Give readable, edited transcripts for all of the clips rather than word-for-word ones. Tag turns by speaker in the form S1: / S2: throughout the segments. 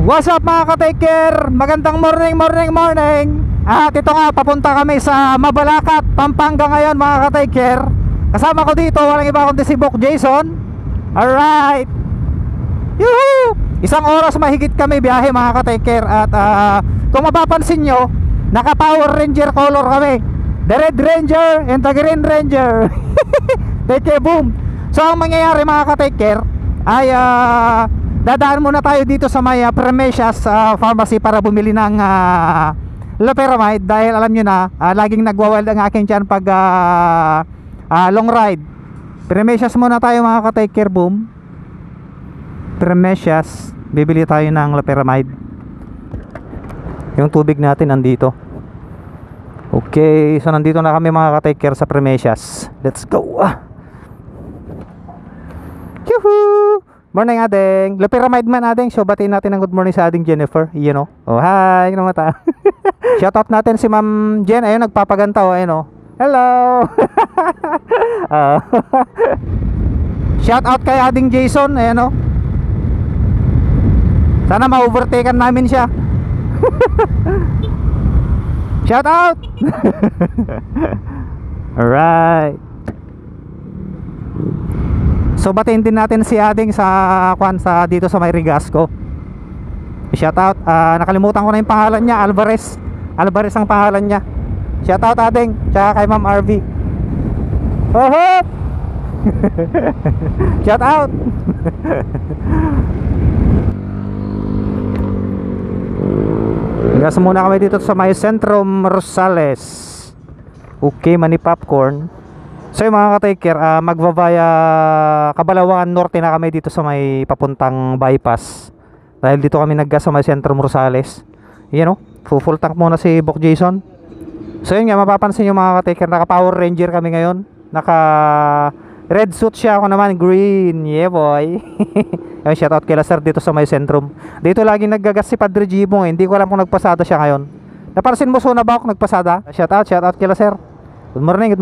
S1: What's up mga ka-take care? Magandang morning. At ito nga, papunta kami sa Mabalacat, Pampanga ngayon mga ka-take care. Kasama ko dito, walang iba kundi si Bok Jason. Alright. Yuhu! Isang oras mahigit kami biyahe mga ka-take care. At kung mapapansin nyo, naka Power Ranger color kami. The Red Ranger and the Green Ranger. Take care, boom. So ang mangyayari mga ka-take care ay dadaan muna tayo dito sa may Premesias Pharmacy para bumili ng loperamide. Dahil alam nyo na, laging nagwawild ang aking tiyan pag long ride. Premesias muna tayo mga ka-take care, boom. Premesias, bibili tayo ng loperamide. Yung tubig natin nandito. Okay, so nandito na kami mga ka-take care sa Premesias. Let's go. Yuhu! Morning ading, loperamide man ading. So batiin natin ng good morning sa ading Jennifer, you know. Oh hi, ano mata. Shoutout natin si Ma'am Jen, ayun nagpapaganta oh, ayun oh. Hello. Shoutout kay ading Jason, ayun oh. Sana ma-overtaken namin siya. Shoutout. Alright. So batiin din natin si ading sa dito sa may Rigasco. Shout out. Nakalimutan ko na yung pangalan niya, Alvarez. Alvarez ang pangalan niya. Shout out ading, tsaka kay Ma'am RV. Oh! Shout out. Gas muna kami dito sa may Centrum Rosales. Okay, mani popcorn. So yung mga ka-take care, magvavaya Kabalawan Norte na kami dito sa may papuntang bypass. Dahil dito kami naggas sa may Centrum Rosales. Yan o, full tank muna si Bok Jason. So yun nga, mapapansin yung mga ka-take care, naka Power Ranger kami ngayon. Naka red suit siya, ako naman green. Yeah boy. Yung shoutout kay Sir dito sa may Centrum. Dito lagi naggagas si Padre Gibong, hindi ko alam kung nagpasada siya ngayon. Napansin mo na ba ako nagpasada? Shoutout kay Sir. Good morning.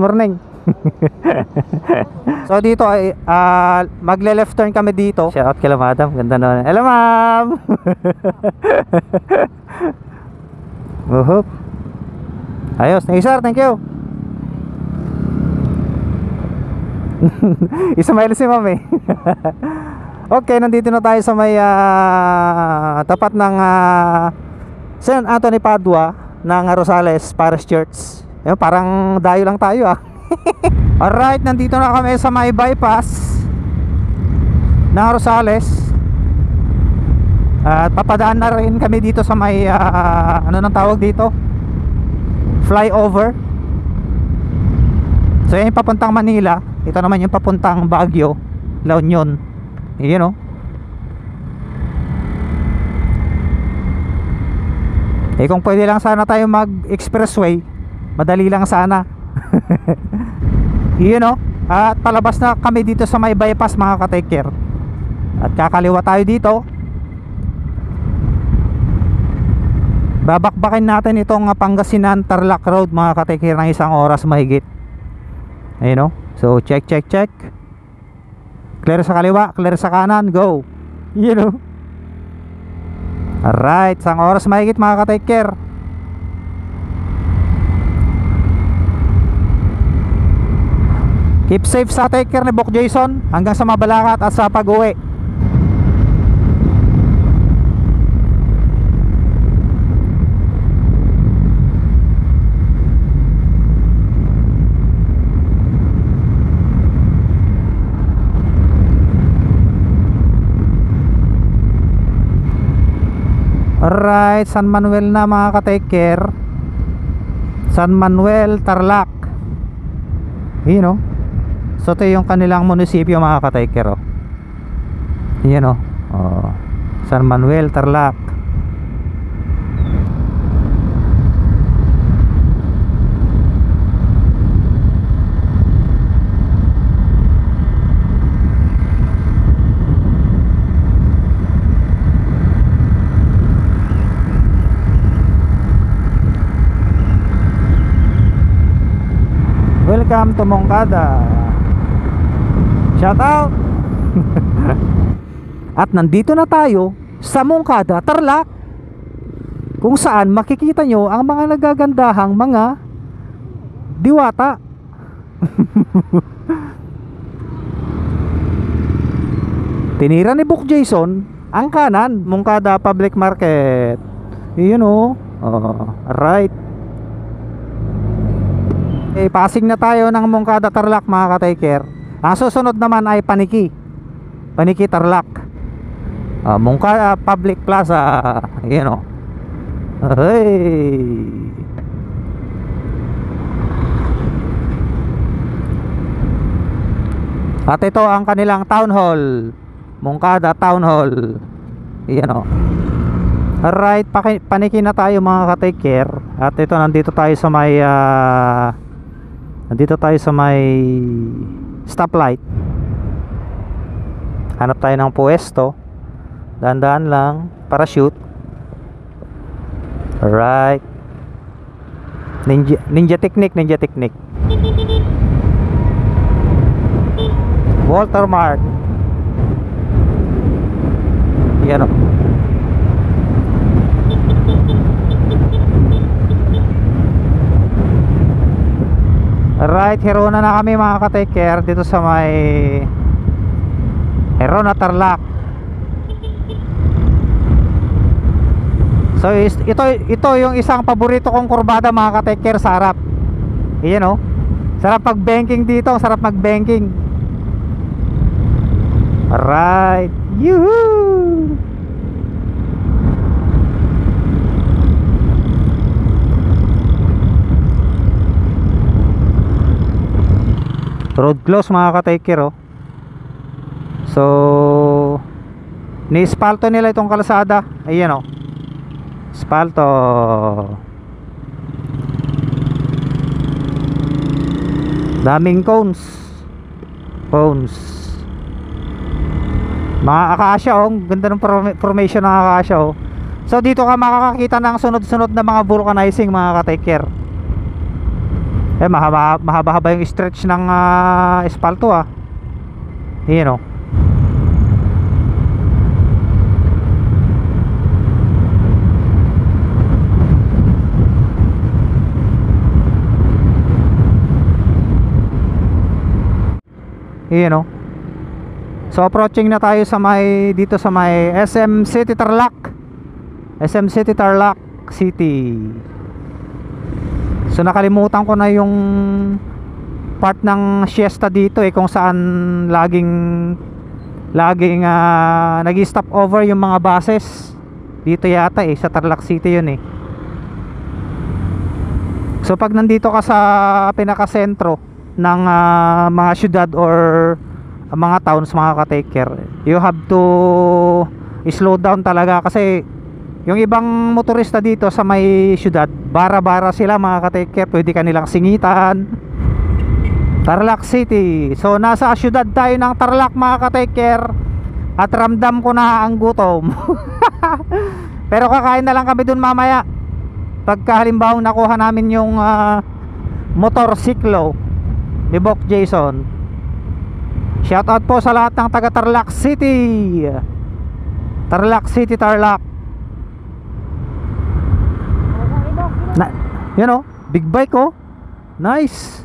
S1: So dito ay magle-left turn kami dito. Shoutout kay Madam, ganda naman. Hello ma'am. Ayos, sir, thank you. Ismail si ma'am eh. Okay, nandito na tayo sa may tapat ng San Anthony Padua ng Rosales Parish Church. Ayun, parang dayo lang tayo ah. Alright, nandito na kami sa may bypass ng Rosales. At papadaan na rin kami dito sa may ano nang tawag dito? Flyover. So yan yung papuntang Manila. Ito naman yung papuntang Baguio, La Union. Yun o. Eh kung pwede lang sana tayo mag-expressway, madali lang sana. Yun o. At palabas na kami dito sa may bypass mga ka-take care. At kakaliwa tayo dito. Babakbakin natin itong Pangasinan Tarlac Road mga ka-take care ng isang oras mahigit. Ayun o. So check. Clear sa kaliwa, clear sa kanan, go. You know. Alright, isang oras mahigit mga ka-take care. Keep safe sa take care ni Bok Jason hanggang sa Mabalacat at sa pag-uwi. Alright, San Manuel na mga ka-take care. San Manuel, Tarlac. Yun o. So ito yung kanilang munisipyo mga ka-take care oh. Yan o. San Manuel, Tarlac. Welcome to Moncada. Shout out. At nandito na tayo sa Moncada, Tarlac, kung saan makikita nyo ang mga nagagandahang mga diwata. Tinira ni Book Jason ang kanan, Moncada Public Market. Yun o. Right. Passing na tayo ng Moncada Tarlac mga ka-taker. Ang susunod naman ay Paniki Tarlac, Moncada Public Plaza. Yun o. Hey. At ito ang kanilang town hall, Moncada Town Hall. Yan o. Alright, Paniki na tayo mga ka-take care. At ito, nandito tayo sa may stoplight. Hanap tayo ng pwesto. Dahan-dahan lang, parachute. Alright. Ninja technique. Walter Mart. Yan o. Alright, Herona na kami mga ka-take care dito sa may Herona Tarlac. So ito yung isang paborito kong kurbada mga ka-take care sa harap. Ayan o. Sarap mag-banking dito, sarap mag-banking. Alright. Yuhuu! Road close mga ka-take care oh. So ni-espalto nila itong kalsada. Ayan oh. Espalto. Daming cones. Mga akasya oh. Ganda ng formation ng akasya oh. So dito ka makakakita ng sunod-sunod na mga vulcanizing mga ka-take care. Mahaba-haba yung stretch ng espalto ah. Ayan o. Ayan o. So approaching na tayo sa dito sa may SM City Tarlac. SM City Tarlac City. So nakalimutan ko na yung part ng siesta dito kung saan laging nag-stop over yung mga buses. Dito yata sa Tarlac City yun So pag nandito ka sa pinakasentro ng mga syudad or mga towns mga ka-take care, you have to slow down talaga kasi yung ibang motorista dito sa may syudad, bara-bara sila mga ka-take care, pwede kanilang singitan. Tarlac City. So nasa syudad tayo ng Tarlac mga ka-take care. At ramdam ko na ang gutom. Pero kakain na lang kami dun mamaya. Pagka halimbawa nakuha namin yung motorsiklo ni Book Jason. Shoutout po sa lahat ng taga Tarlac City. Tarlac City, Tarlac. You know, big bike oh. Nice.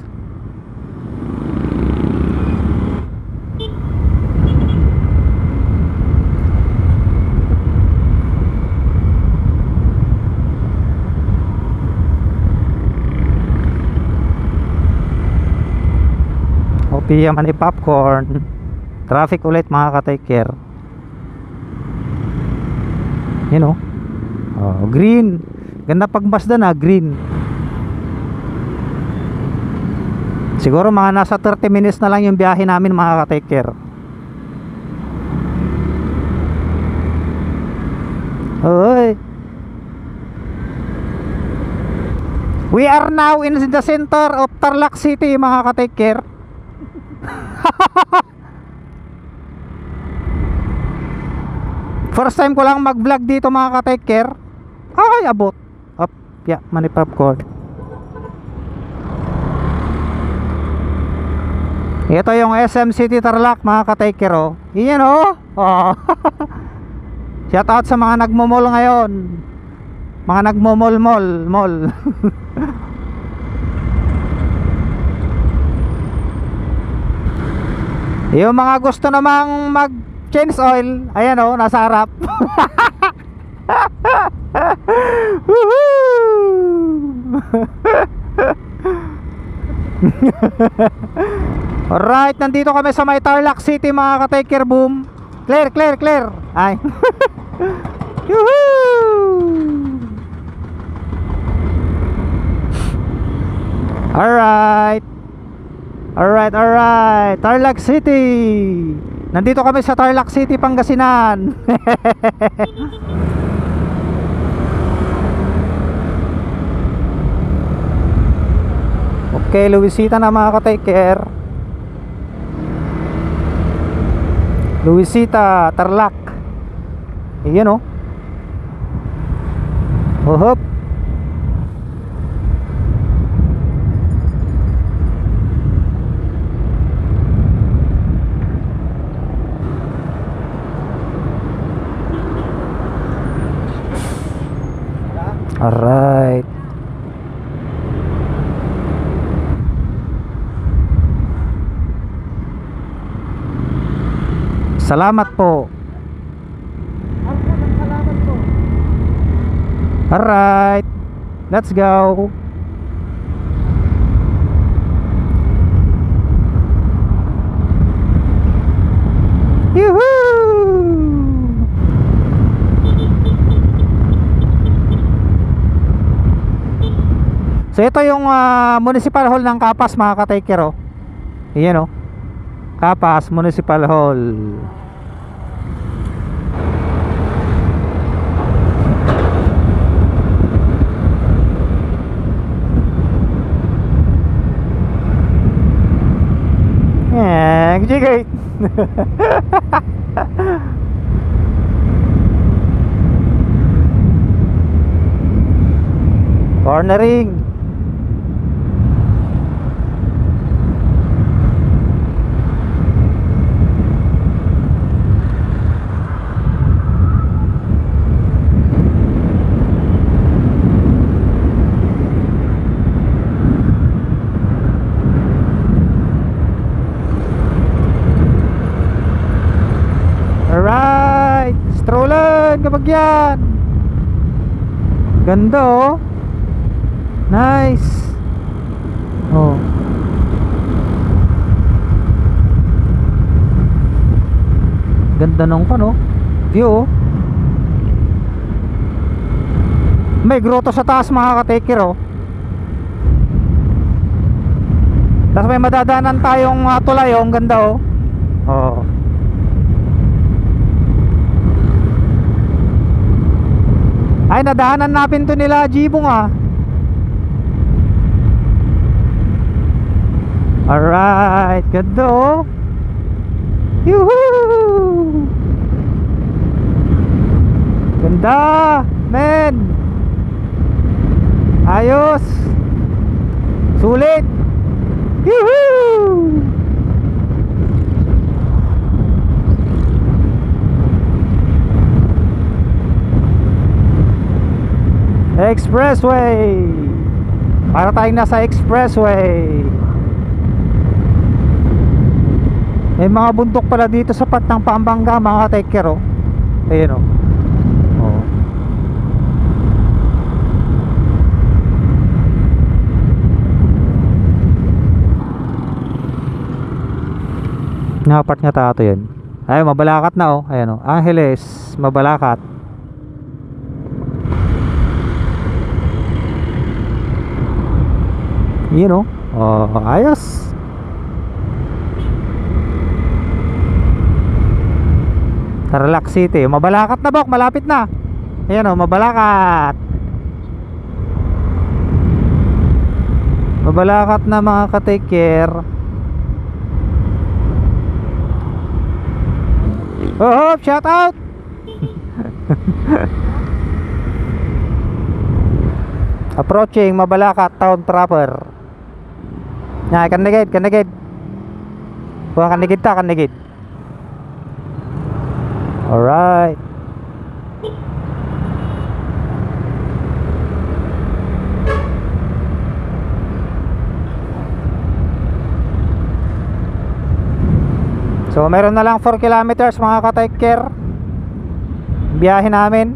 S1: OPM ni popcorn. Traffic ulit mga ka-take care. You know. Oh, green. Ganda pag Mazda na green. Siguro mga nasa 30 minutes na lang yung biyahe namin mga ka-take care. Oy. We are now in the center of Tarlac City mga ka-take care. First time ko lang mag-vlog dito mga ka-take care. Ay, abot. Up, yeah, mani popcorn. Ito yung SM City Tarlac mga ka-take care oh. Iyan oh. Oh. Shout out sa mga nagmo-mall ngayon. Mga nagmo-mall. Yung mga gusto namang mag-change oil, ayan o, nasa harap. Alright, nandito kami sa may Tarlac City mga ka-take care boom. Clear. Ay. Yuhuu! Alright. Tarlac City. Nandito kami sa Tarlac City, Pangasinan. Okay, Luisita na mga ka-take care. Luisita, Tarlac. Ayan o. Hop. Alright. Salamat po. Alright. Let's go. Yuhuu! So ito yung Municipal Hall ng Capas mga ka-take care oh. Ayan oh. Capas Municipal Hall. Jigay. Cornering. Alright, strollen kapag yan. Ganda oh. Nice. Oh. Ganda nung ano view oh. May grotto sa taas mga ka-take care oh. Tapos may madadaanan tayong tulay oh. Ang ganda oh. Oh. Ay, nadaanan natin to nila Jibong ah. Alright, ganda oh. Yuhuu! Ganda, men. Ayos. Sulit. Yuhuu! Expressway. Para tayong nasa expressway. May mga bundok pala dito sa Patang Pampanga mga take care oh. Ayun oh. Oh. Napart nga tato yun. Ay, Mabalacat na oh. Ayan oh. Angeles, Mabalacat. Yun oh. Oh, ayos. Tarlac City, Mabalacat na bok, malapit na. Ayan oh, Mabalacat. Mabalacat na mga ka-take care. Oh, shout out. Approaching Mabalacat town proper. Nya, kanigid. Bukan kanigid ta, kanigid. Alright. So meron na lang 4 kilometers mga ka-take care biyahe namin.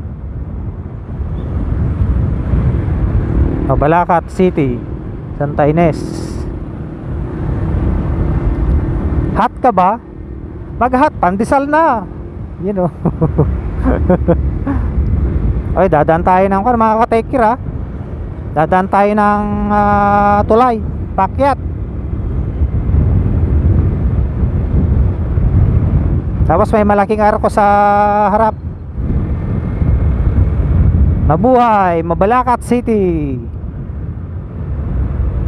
S1: Mabalacat City, Santa Ines. Hot ka ba? Mag-hot, pandesal na. You know. Oy, dadaan tayo ng mga ka-take care ha. Dadaan tayo ng tulay, pakyat. Tapos may malaking arko sa harap. Mabuhay, Mabalacat City,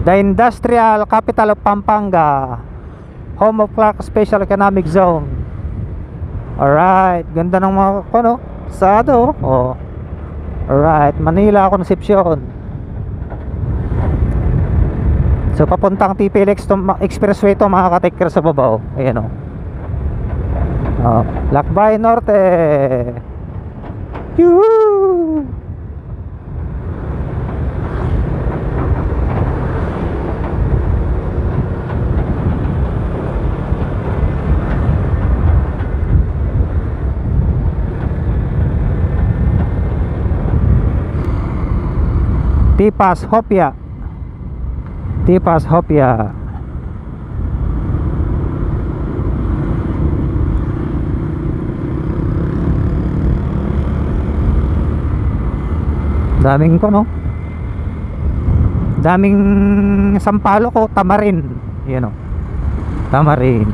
S1: the industrial capital of Pampanga, home of Clark Special Economic Zone. Alright, ganda ng mga sado. Oh. Alright, Manila Concepcion. So papuntang TPLX Expressway to mga ka-take sa baba. Ayan Lakbay Norte. Yuhuu! Tipas Hopia. Daming daming sampalok tamarin. Yan tamarin.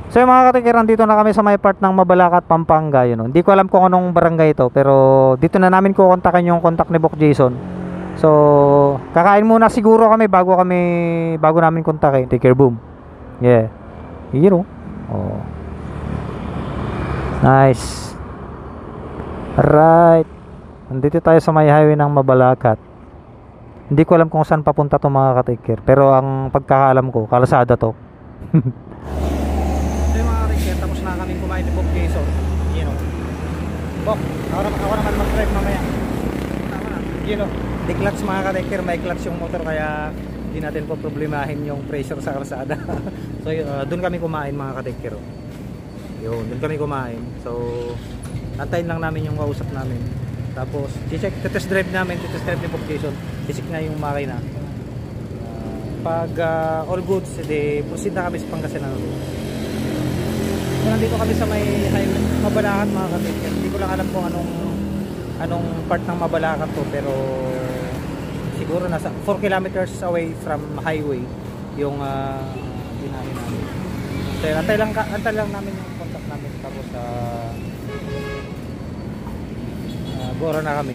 S1: So yung mga katikiran, dito na kami sa may part ng Mabalacat, Pampanga. Hindi ko alam kung anong barangay ito, pero dito na namin kukontakin yung contact ni Bok Jason. So kakain muna siguro kami bago namin kontakin. Take care, boom. Yeah. Oh. Nice. Right. Nandito tayo sa may highway ng Mabalacat. Hindi ko alam kung saan papunta to mga ka-take care, pero ang pagkakaalam ko, kalasada to. So yung mga ka-take care, tapos na kami kumain ni Bok Jason. Bok, ako naman mag-drive mamaya. Tama na. Di-clutch mga ka-take care, may clutch yung motor, kaya hindi natin po problemahin yung pressure sa kalsada. So doon kami kumain mga ka-take care. Doon kami kumain. So antayin lang namin yung kausap namin. Tapos test drive namin, test drive ni Bok Jason. Isik na yung makina. Pag all goods, proceed na kami sa Pangasinan. So nandito kami sa may highway Mabalacat mga ka-take. Hindi ko lang alam kung anong part ng Mabalacat to, pero siguro nasa 4 kilometers away from highway yung binahin namin. So antay lang namin yung contact namin, tapos Gora na kami.